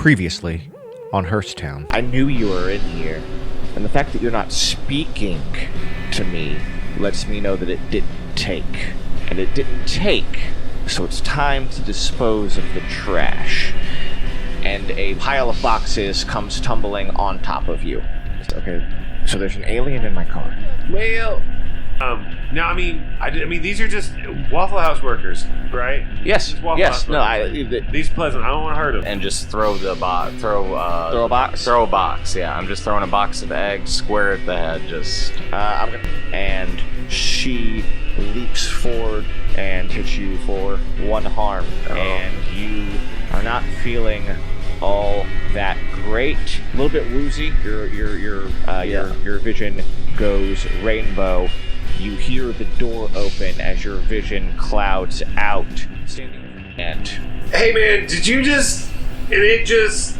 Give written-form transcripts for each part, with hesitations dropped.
Previously on HearseTown. I knew you were in here, and the fact that you're not speaking to me lets me know that it didn't take. And it didn't take, so it's time to dispose of the trash. And a pile of boxes comes tumbling on top of you. Okay, so there's an alien in my car. Well, no, I mean, these are just Waffle House workers, right? Yes, Just Waffle yes, House no, workers. These pleasant. I don't want to hurt them. And just throw the box. Throw a box? Throw a box. Yeah, I'm just throwing a box of eggs square at the head. Just. And she leaps forward and hits you for one harm, and you are not feeling all that great. A little bit woozy. Your vision goes rainbow. You hear the door open as your vision clouds out. And Hey man, did you just? And it just.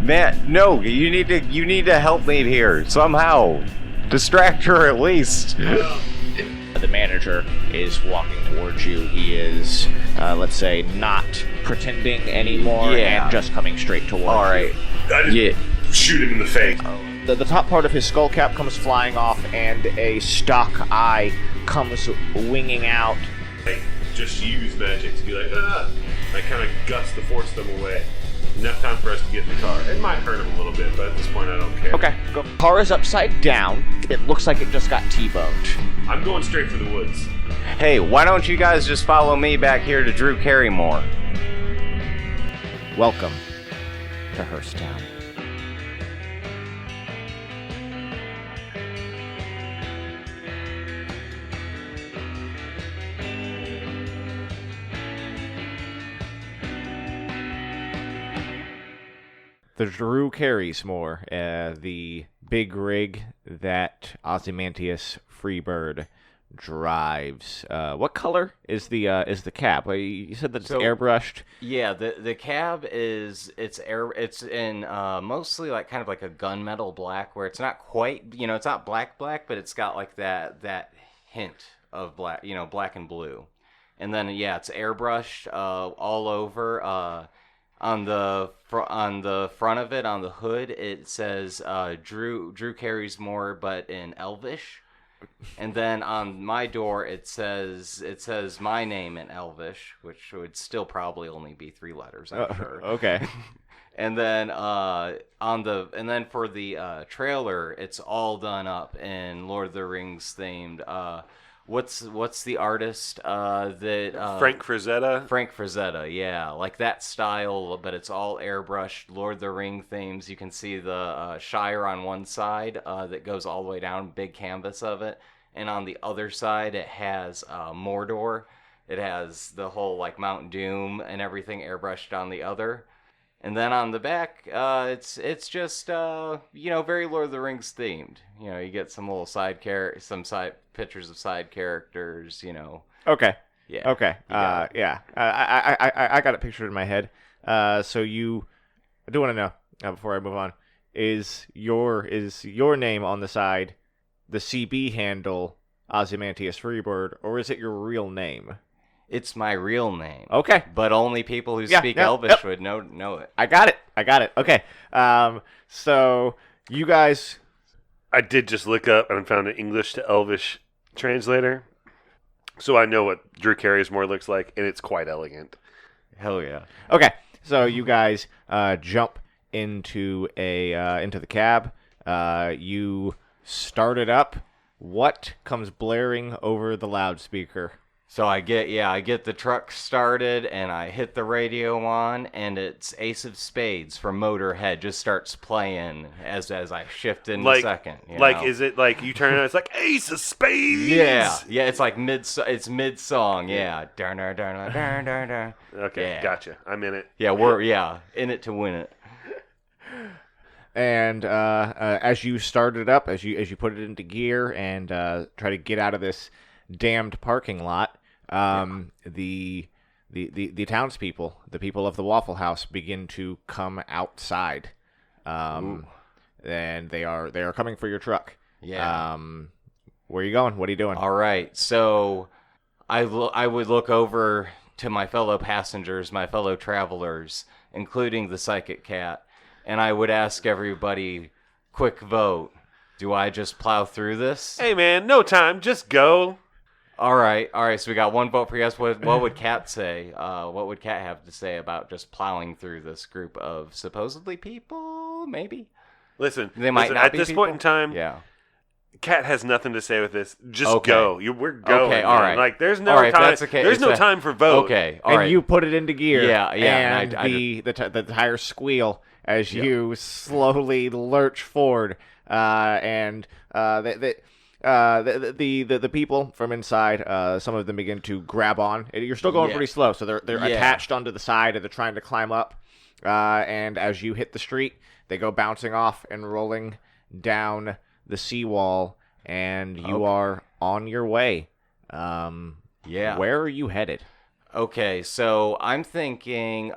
Man, no, you need to help me here somehow. Distract her at least. the manager is walking towards you. He is, let's say, not pretending anymore and just coming straight towards you. All right. I just shoot him in the face. The top part of his skull cap comes flying off, and a stock eye comes winging out. I just use magic to be like, I kind of guts to force them away. Enough time for us to get in the car. It might hurt him a little bit, but at this point I don't care. Okay, go. Car is upside down. It looks like it just got T-boned. I'm going straight for the woods. Hey, why don't you guys just follow me back here to Drew Carriesmore? Welcome to HearseTown. The Drew Carriesmore, the big rig that Ozymandias Freebird drives. What color is the cab? You said that it's airbrushed. Yeah, the cab it's in mostly like kind of like a gunmetal black, where it's not quite, it's not black, but it's got like that hint of black, black and blue. And then it's airbrushed all over. On the front of it, on the hood, it says Drew Carriesmore, but in Elvish. And then on my door, it says my name in Elvish, which would still probably only be 3 letters, I'm sure. Okay. And then for the trailer, it's all done up in Lord of the Rings themed. What's the artist that Frank Frazetta? Frank Frazetta, yeah, like that style, but it's all airbrushed Lord of the Ring themes. You can see the Shire on one side that goes all the way down, big canvas of it, and on the other side it has Mordor. It has the whole like Mount Doom and everything airbrushed on the other. And then on the back, it's just very Lord of the Rings themed. You get some little side pictures of side characters. Okay. Yeah. Okay. I got it pictured in my head. So I do want to know before I move on, is your name on the side the CB handle Ozymandias Freebird, or is it your real name? It's my real name. Okay. But only people who speak Elvish would know it. I got it. Okay. So you guys... I did just look up and found an English to Elvish translator. So I know what Drew Carriesmore looks like, and it's quite elegant. Hell yeah. Okay. So you guys jump into the cab. You start it up. What comes blaring over the loudspeaker? So I get the truck started, and I hit the radio on, and it's Ace of Spades from Motorhead just starts playing as I shift in a second. Is it like you turn it, it's like Ace of Spades? Yeah, it's like mid-song, yeah. Okay, gotcha. I'm in it. Yeah, we're in it to win it. And as you start it up, as you put it into gear and try to get out of this damned parking lot, the townspeople, the people of the Waffle House, begin to come outside, and they are coming for your truck. Yeah. Where are you going? What are you doing? All right. So I would look over to my fellow passengers, my fellow travelers, including the psychic cat, and I would ask everybody, quick vote. Do I just plow through this? Hey, man, no time. Just go. All right. So we got one vote for yes. What would Kat say? What would Kat have to say about just plowing through this group of supposedly people? Maybe. Listen, They might not at be this people? point in time, Yeah. Kat has nothing to say with this. Just Okay. go. We're going. Okay, all man. right. Like, there's no All right, if time. that's okay, There's if no that- time for vote. Okay. All And right. you put it into gear. Yeah, And and I the tires squeal as you slowly lurch forward. The people from inside, some of them begin to grab on. You're still going Yeah. pretty slow, so they're Yeah. attached onto the side and they're trying to climb up. And as you hit the street, they go bouncing off and rolling down the seawall, and you are on your way. Yeah. Where are you headed? Okay, so I'm thinking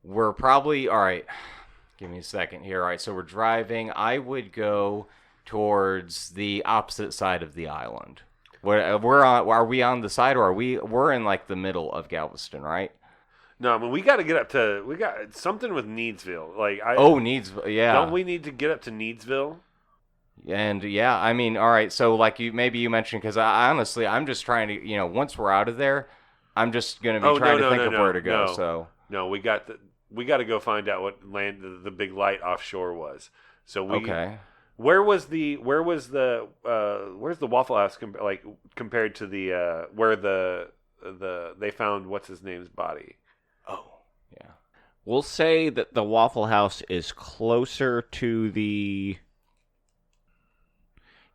we're probably all right. Give me a second here. All right, so we're driving. I would go towards the opposite side of the island. We're on. Are we on the side, or we're in like the middle of Galveston, right? No, I mean, we got to get up to. We got something with Needsville. Like, Needs. Yeah. Don't we need to get up to Needsville? And yeah, I mean, all right. So like you mentioned, because I honestly, I'm just trying to, once we're out of there, I'm just gonna be trying to think of where to go. No. So No, we got to go find out what land the big light offshore was. So okay. Where's the Waffle House compared to the where they found what's his name's body? Oh, yeah. We'll say that the Waffle House is closer to the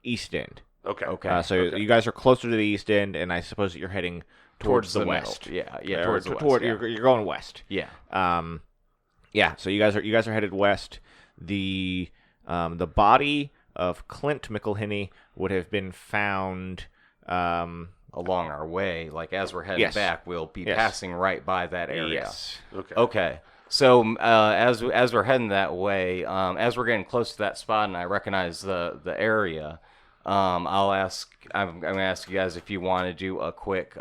East End. Okay. Okay. So Okay. you guys are closer to the East End, and I suppose that you're heading towards the middle. west. Yeah, Or towards the west. Yeah. You're going west. Yeah. Yeah. So you guys are headed west. The body of Clint McElhinney would have been found. Along our way, like as we're heading Yes. back, we'll be Yes. passing right by that area. Yes. Okay. Okay. So as we're heading that way, as we're getting close to that spot, and I recognize the area, I'm gonna ask you guys if you want to do a quick,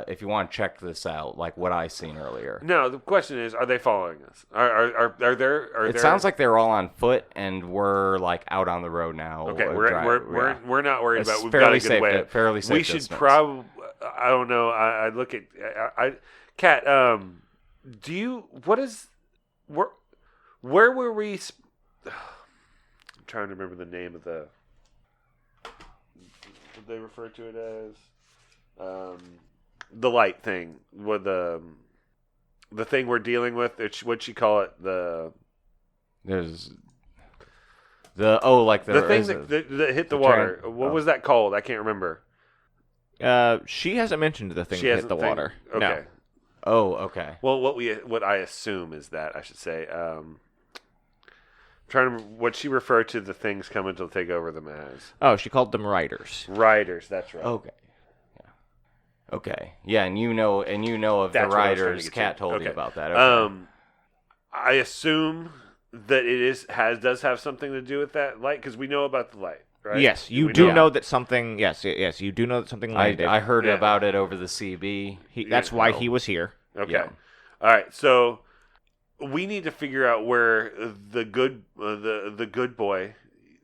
if you want to check this out, like what I seen earlier. No, the question is, are they following us? Are there? It sounds like they're all on foot, and we're like out on the road now. Okay, we're not worried It's about. We've fairly got a good way. fairly safe We should distance. probably. I don't know. I look at. Kat. Do you? What is? Where were we? I'm trying to remember the name of the. What they refer to it as? The light thing. What the thing we're dealing with? What'd she call it? There's the thing that hit the water. What was that called? I can't remember. She hasn't mentioned the thing She that hasn't hit the water. Okay. No. Oh, okay. Well, what I assume is that I should say. Trying to remember what she referred to the things coming to take over them as. Oh, she called them riders. Riders. That's right. Okay. Yeah. Okay. Yeah, and you know of That's the what I was trying to riders. get to. Kat told you Okay. about that. Okay. I assume that it does have something to do with that light because we know about the light, right? Yes, you We do know- know that something. Yes, you do know that something landed. I heard Yeah. about it over the CB. That's why he was here. Okay. Yeah. All right. So we need to figure out where the good boy,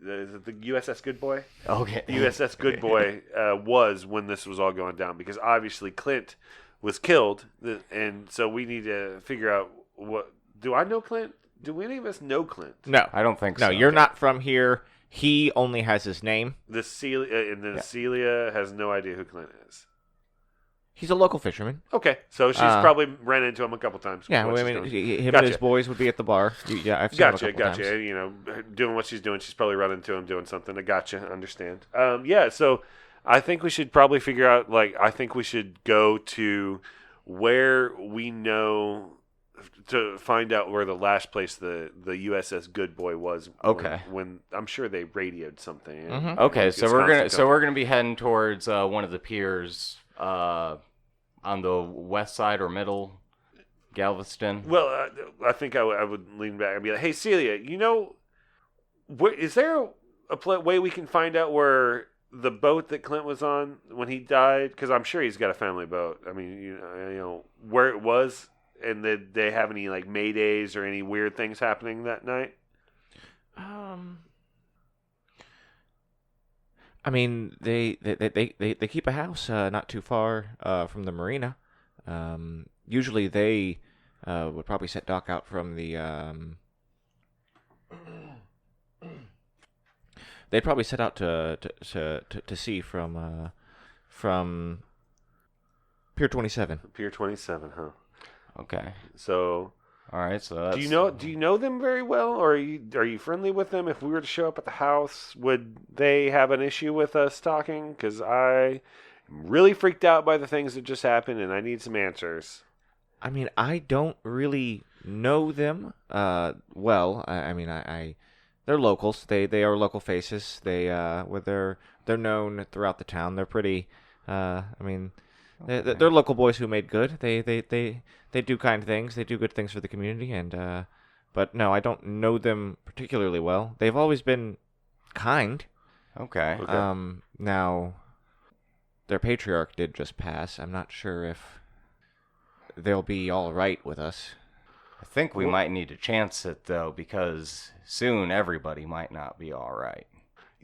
is it the USS GoodBoi? Okay. The USS GoodBoi was when this was all going down because obviously Clint was killed, and so we need to figure out what. Do I know Clint? Do any of us know Clint? No, I don't think no, so. you're not from here. He only has his name. Celia has no idea who Clint is. He's a local fisherman. Okay, so she's probably ran into him a couple times. Yeah, What I she's mean, doing. him Gotcha. and his boys would be at the bar. Yeah, I've seen him a couple Gotcha. times. You know, doing what she's doing, she's probably run into him doing something. I gotcha, understand. Yeah, so I think we should probably figure out. I think we should go to where we know to find out where the last place the USS GoodBoi was. Okay. When I'm sure they radioed something. Mhm. Okay, so It's we're gonna constant be heading towards one of the piers on the west side or middle, Galveston. Well, I think I would lean back and be like, "Hey, Celia, is there a way we can find out where the boat that Clint was on when he died? Because I'm sure he's got a family boat. I mean, you know where it was, and did they have any like maydays or any weird things happening that night? I mean, they keep a house not too far from the marina. Usually they would probably set Doc out from the. They'd probably set out to sea from Pier 27. Pier 27, huh? Okay. So. All right. So that's... Do you know them very well, or are you friendly with them? If we were to show up at the house, would they have an issue with us talking? Because I am really freaked out by the things that just happened, and I need some answers. I mean, I don't really know them well. I mean, they're locals. They are local faces. They're known throughout the town. They're pretty. I mean, they're local boys who made good. They do kind things. They do good things for the community. And but no, I don't know them particularly well. They've always been kind. Okay. Now, their patriarch did just pass. I'm not sure if they'll be all right with us. I think we might need to chance it, though, because soon everybody might not be all right.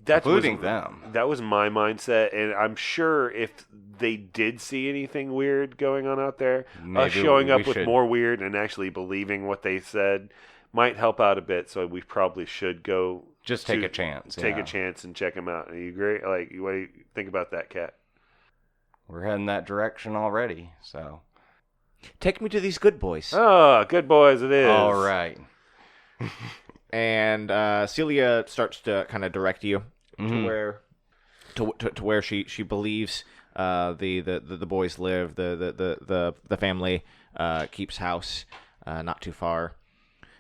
Including them. That was my mindset, and I'm sure if they did see anything weird going on out there, us showing up with more weird and actually believing what they said might help out a bit, so we probably should go... Just take a chance. Take a chance and check them out. Are you agree? Like, what do you think about that, Khat? We're heading that direction already, so... Take me to these good boys. Oh, good boys it is. All right. And Celia starts to kind of direct you to where she believes the boys live. The family keeps house not too far,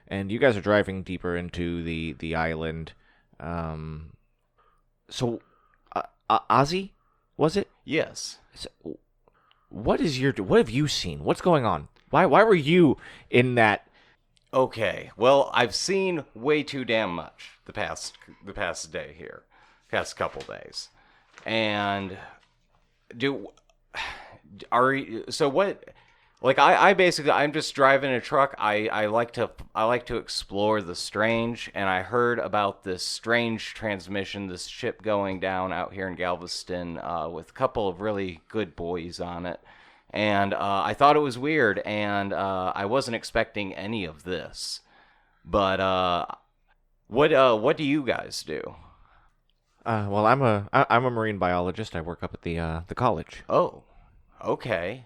and you guys are driving deeper into the island. So Ozzy, was it? Yes. So, what have you seen? What's going on? Why were you in that? Okay, well, I've seen way too damn much the past day here, past couple days, and I basically, I'm just driving a truck. I like to explore the strange, and I heard about this strange transmission, this ship going down out here in Galveston with a couple of really good boys on it. And I thought it was weird, and I wasn't expecting any of this. But what do you guys do? Well, I'm a marine biologist. I work up at the college. Oh, okay.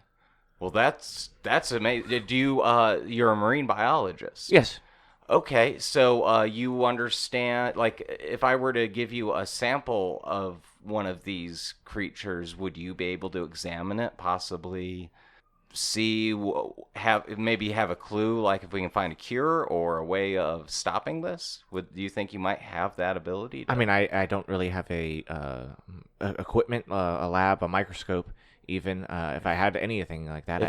Well, that's amazing. You're a marine biologist? Yes. Okay, so you understand, like, if I were to give you a sample of one of these creatures, would you be able to examine it, possibly see, maybe have a clue, like if we can find a cure or a way of stopping this? Do you think you might have that ability? I mean, I don't really have a equipment, a lab, a microscope, even. If I had anything like that,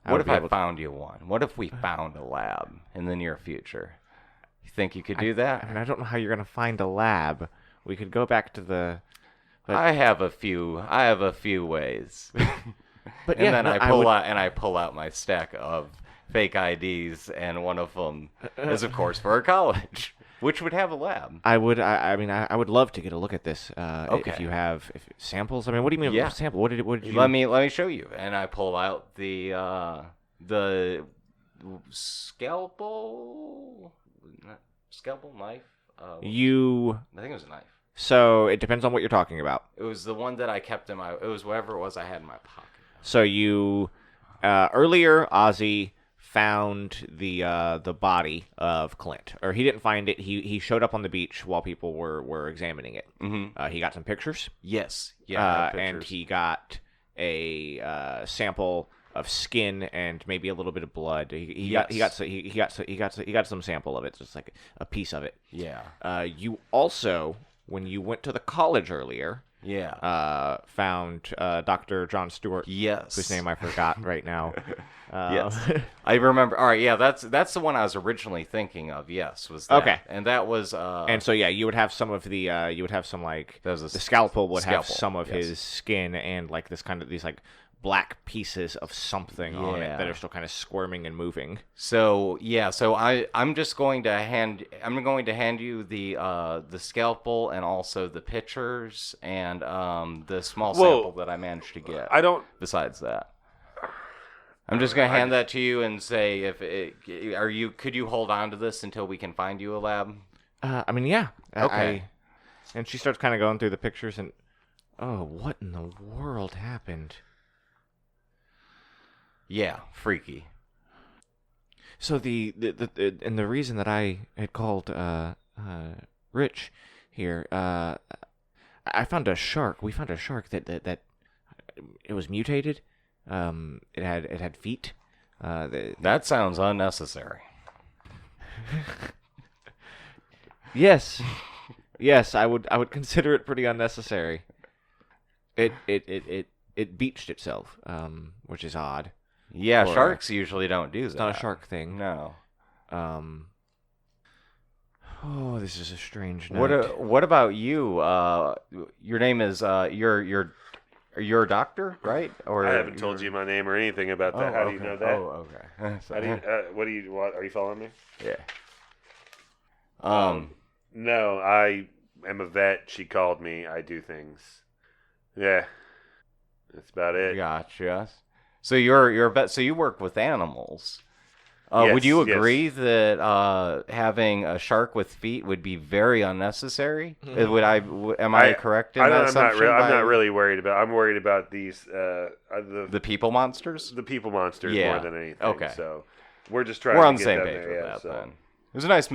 what if I found you one? What if we found a lab in the near future? You think you could do that? I mean, I don't know how you're gonna find a lab. We could go back to the. But... I have a few ways. But and then I pull out my stack of fake IDs, and one of them is, of course, for our college, which would have a lab. I would love to get a look at this. Okay. If you have samples. I mean, what do you mean sample? What did you? Let me show you. And I pull out the scalpel knife. I think it was a knife. So it depends on what you're talking about. It was the one that I kept in my. It was whatever it was I had in my pocket. So you earlier, Ozzy found the body of Clint, or he didn't find it. He showed up on the beach while people were examining it. Mm-hmm. He got some pictures. Yes. Yeah. And he got a sample of skin and maybe a little bit of blood. He got some sample of it, just like a piece of it. Yeah. You also, when you went to the college earlier, yeah, found Dr. John Stewart. Yes. Whose name I forgot right now. Yes. I remember. All right, yeah, that's the one I was originally thinking of. Yes, was that. Okay. And that was. And so yeah, you would have some of the like That was the scalpel would have scalpel, some of yes. his skin and like these like black pieces of something on it that are still kind of squirming and moving. So yeah, so I'm going to hand you the scalpel and also the pictures and the small sample that I managed to get. I don't. Besides that, I'm just going to hand that to you and say could you hold on to this until we can find you a lab? I mean, yeah. Okay. And she starts kind of going through the pictures and, oh, what in the world happened? Yeah, freaky. So the reason that I had called Rich here, I found a shark. We found a shark that it was mutated. It had feet. That sounds unnecessary. Yes, I would consider it pretty unnecessary. It beached itself, which is odd. Yeah, sharks usually don't do that. It's not a shark thing. No. Oh, this is a strange night. What about you? Your name is you're a doctor, right? Or I haven't told you my name or anything about that. How do you know that? Oh, okay. How do you, what are you following me? Yeah. No, I am a vet. She called me. I do things. Yeah. That's about it. Gotcha. So you're a vet. So you work with animals. Would you agree that having a shark with feet would be very unnecessary? Am I correct in that assumption? I'm not really worried about. I'm worried about these the people monsters. The people monsters more than anything. Okay. So we're just trying. We're to on the get same down page there, with that so. then. It was a nice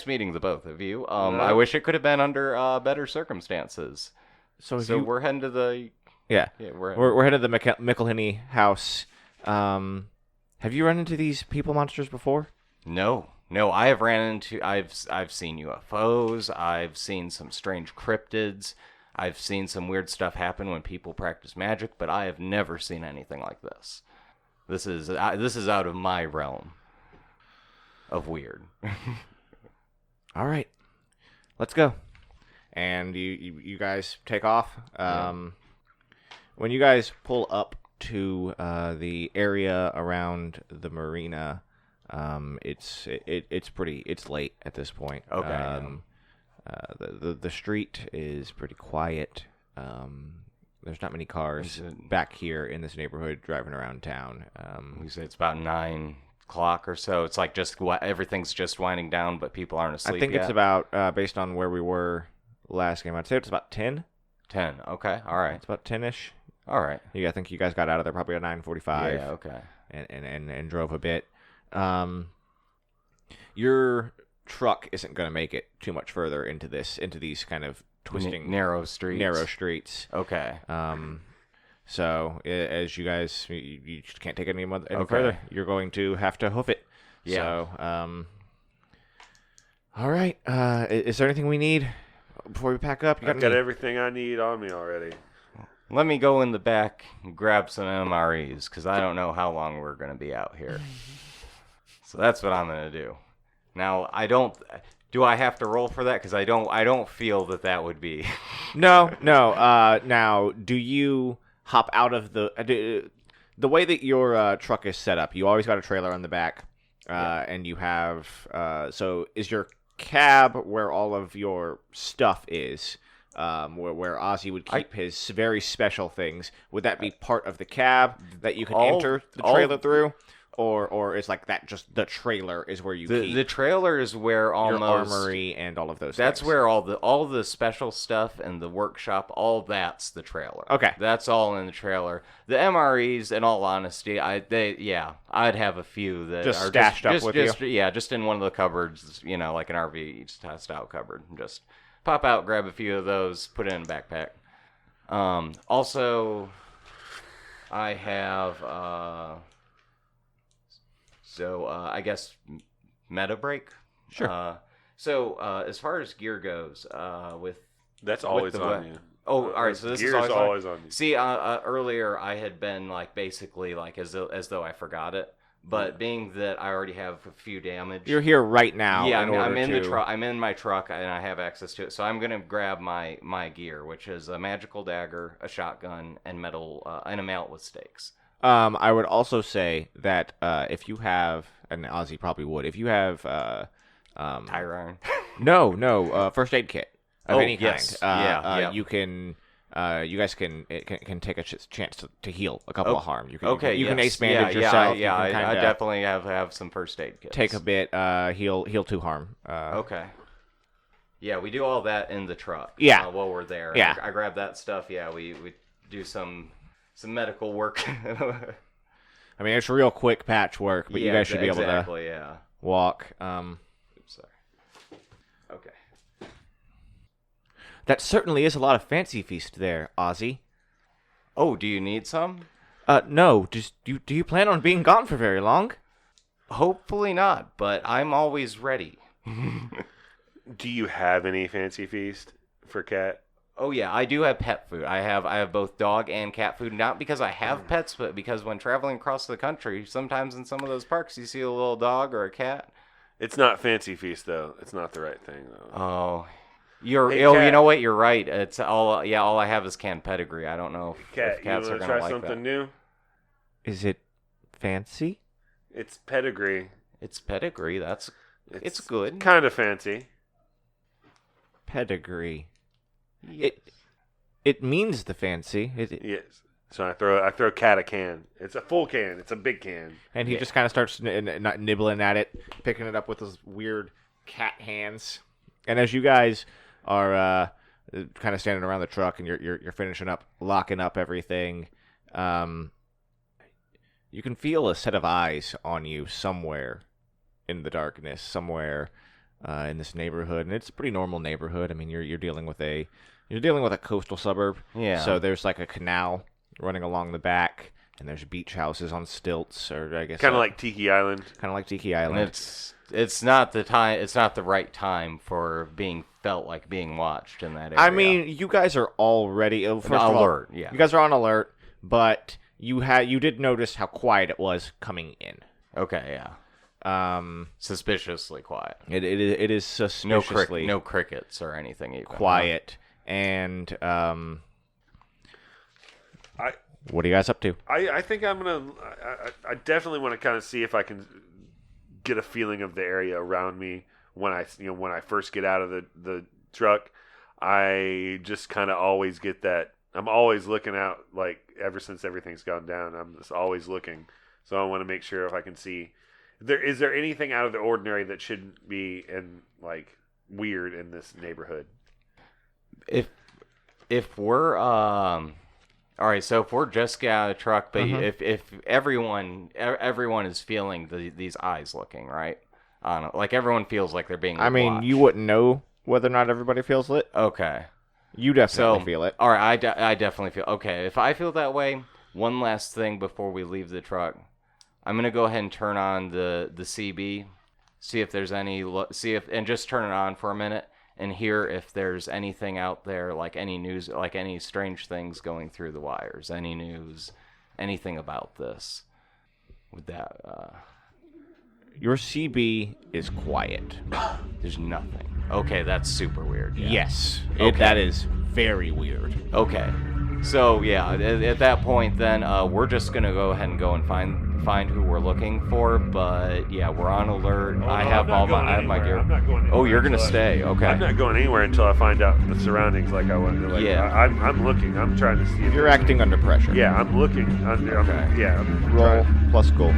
meeting the both of you. I wish it could have been under better circumstances. So we're heading to the we're headed to the McElhinney house. Have you run into these people monsters before? No. I have I've seen UFOs. I've seen some strange cryptids. I've seen some weird stuff happen when people practice magic, but I have never seen anything like this. This is out of my realm of weird. All right, let's go. And you guys take off. When you guys pull up to the area around the marina, it's late at this point. Okay. The street is pretty quiet. There's not many cars back here in this neighborhood driving around town. We say it's about 9 o'clock or so. It's like everything's just winding down, but people aren't asleep I think yet. it's about, based on where we were last game, I'd say it's about 10. 10. Okay. All right. It's about 10-ish. All right. I think you guys got out of there probably at 9:45. Yeah. Okay. And drove a bit. Your truck isn't going to make it too much further into these kind of twisting narrow streets. Okay. So as you guys, you just can't take it any Okay. further. You're going to have to hoof it. Yeah. So, all right. Is there anything we need before we pack up? I've got everything I need on me already. Let me go in the back and grab some MREs, because I don't know how long we're going to be out here. So that's what I'm going to do. Now, do I have to roll for that? Because I don't feel that would be. No. Now, do you hop out of the way that your truck is set up? You always got a trailer on the back, and you have. So is your cab where all of your stuff is? Where Ozzy would keep his very special things. Would that be part of the cab that you can enter the trailer through? Or is like that just the trailer is where you keep the trailer is where almost your armory and all of those that's things. Where all the special stuff and the workshop, all that's the trailer. Okay. That's all in the trailer. The MREs, in all honesty, I'd have a few that just are stashed up with you. Yeah, just in one of the cupboards, like an RV style cupboard. Just pop out, grab a few of those, put it in a backpack. Also, I have I guess meta break. Sure. As far as gear goes, That's always on you. Oh, all right. So this Gear's is always on you. See, earlier I had been basically as though I forgot it. But being that I already have a few damage, You're here right now. yeah, in I'm order in to... the truck. I'm in my truck, and I have access to it. So I'm gonna grab my gear, which is a magical dagger, a shotgun, and a mallet with stakes. I would also say that if you have, and Ozzy probably would, if you have Tire iron. no, first aid kit of any yes. kind. You can. You guys can take a chance to heal a couple of harm. You can you can ace bandage yourself. I kinda definitely have some first aid kits. take a bit. Heal 2 harm. Okay. Yeah, we do all that in the truck. Yeah. While we're there. Yeah. I grab that stuff. Yeah, we do some medical work. I mean, it's real quick patchwork, but you guys should be able to walk. Oops, sorry. Okay. That certainly is a lot of fancy feast there, Ozzy. Oh, do you need some? No. Just do you plan on being gone for very long? Hopefully not, but I'm always ready. Do you have any fancy feast for Khat? Oh yeah, I do have pet food. I have both dog and cat food. Not because I have pets, but because when traveling across the country, sometimes in some of those parks, you see a little dog or a cat. It's not fancy feast though. It's not the right thing though. Oh, Hey, you Kat. know what? You're right. It's all. Yeah, all I have is canned pedigree. I don't know if Khat, you cats want are to gonna try like something that. new? Is it fancy? It's pedigree. It's pedigree. It's good. Kind of fancy. Pedigree. Yeah. It means the fancy. Yes. So I throw Khat a can. It's a full can. It's a big can. And he just kind of starts nibbling at it, picking it up with his weird cat hands. And as you guys are kind of standing around the truck and you're finishing up, locking up everything, you can feel a set of eyes on you somewhere in the darkness, somewhere in this neighborhood. And it's a pretty normal neighborhood. I mean, you're dealing with a coastal suburb. Yeah. So there's like a canal running along the back, and there's beach houses on stilts, or I guess Kind of like Tiki Island. Kind of like Tiki Island. And it's not the time. It's not the right time for felt like being watched in that area. I mean, you guys are already first of all, alert. Yeah. You guys are on alert, but you did notice how quiet it was coming in. Okay. Yeah. Suspiciously quiet. It is suspiciously No crickets or anything. Even. quiet. And what are you guys up to? I think I'm gonna. I definitely want to kind of see if I can get a feeling of the area around me when I first get out of the truck. I just kind of always get that. I'm always looking out. Like ever since everything's gone down, I'm just always looking. So I want to make sure if I can see. Is there anything out of the ordinary that shouldn't be weird in this neighborhood? If we're all right, so if we're just getting out of the truck, but if everyone is feeling these eyes looking, right? Like everyone feels like they're being I mean, watched. you wouldn't know whether or not everybody feels it. Okay. You definitely feel it. All right, I definitely feel. Okay, if I feel that way, one last thing before we leave the truck, I'm gonna go ahead and turn on the CB, see if there's any, and just turn it on for a minute and hear if there's anything out there, like any news, like any strange things going through the wires, any news, anything about this. With that, Your CB is quiet. there's nothing. Okay, that's super weird. Yeah. Yes. Okay. That is very weird. Okay. So yeah, at that point, then we're just gonna go ahead and go and find who we're looking for. But yeah, we're on alert. I have my gear. I'm not going anywhere. Oh, you're gonna stay? Okay. I'm not going anywhere until I find out the surroundings. Like I want to. Yeah. I'm looking. I'm trying to see. You're acting under pressure. Yeah, I'm looking. Okay. I'm Roll plus goal.